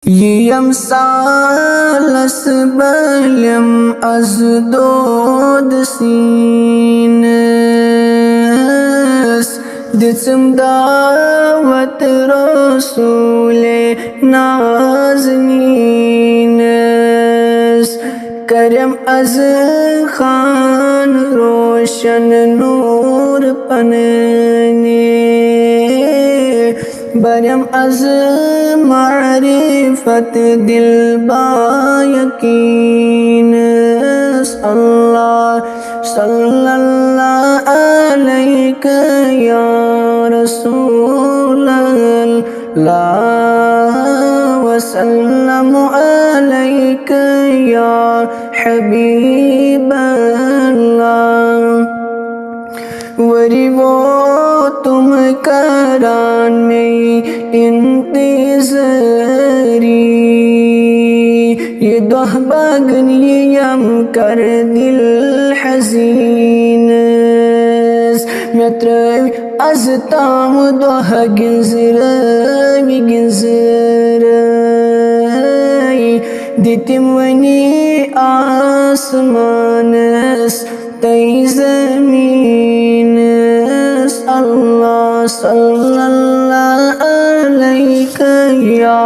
Yiyam salas balyam az dod sines Ditsum dawat Rasule nazmines Karam az khan roshan nur panne Baram az मारिफत दिल बायकीन अल्लाह सल्लल्लाहु अलैहि या रसूल अल्लाह वसल्लम अलैहि या हबीब अल्लाह वरी वो तुम करान में इंतज़ारी ये दोहबागनियम कर दिल हज़ीन मेत्र अज़ताम दोह गिंज़राई दितिम वनी आसमानस तई ज़मीन अल्लाह सल्लल्लाहु अलैहि या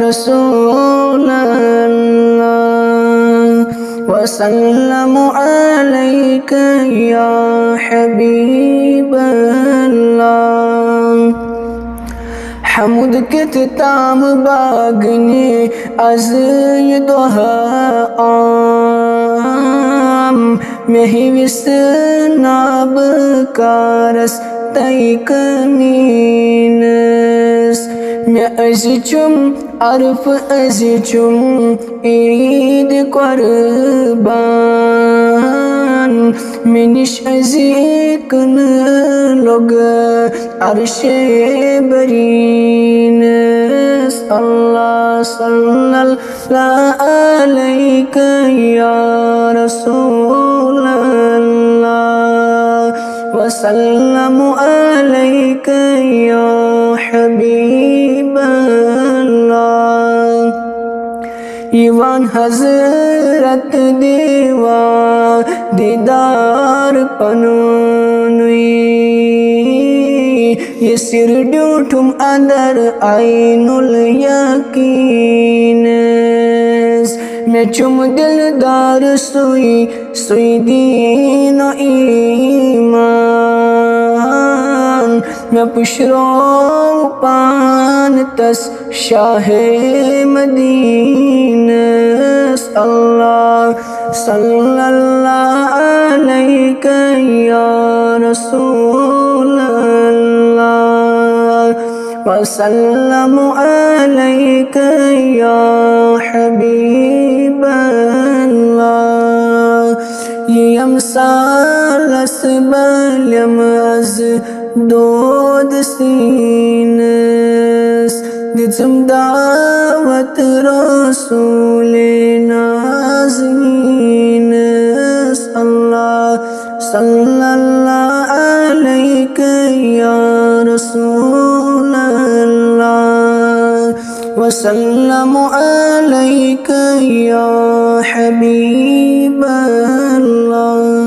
रसूल अल्लाह वसल्लम अलैहि या हबीब अल्लाह हमुद कित ताम बागने अज़ ये दोहा आम मेहि विसनाब कारस तई कमीनस मैं अज़िचुम अरफ अज़िचुम ईद क़ुरबान मिनिश अज़िकन लोग अर्शे बरीनस अल्लाह सल्लल्लाहु अलैहि या रसूल वसल्लम अलैहि या हबीब अल्लाह ईवान हज़रत देवा दीदार पनुई ये सिर ड्यूठुम अंदर आइनुल यकीनस मैं चुम दिलदार सुई सुई दीन ईमान मैं पुशरो पान तस शाह मदीनस अल्लाह सल्लल्लाहु अलैहि या रसूल अल्लाह वसल्लम अलैहि या हबीब अल्लाह यम सालस बाल्यम az dod sines ditsum dawat Rasule nazmines Allah sallallahu alaihi ya Rasul Allah wasallam alaihi ya Habib Allah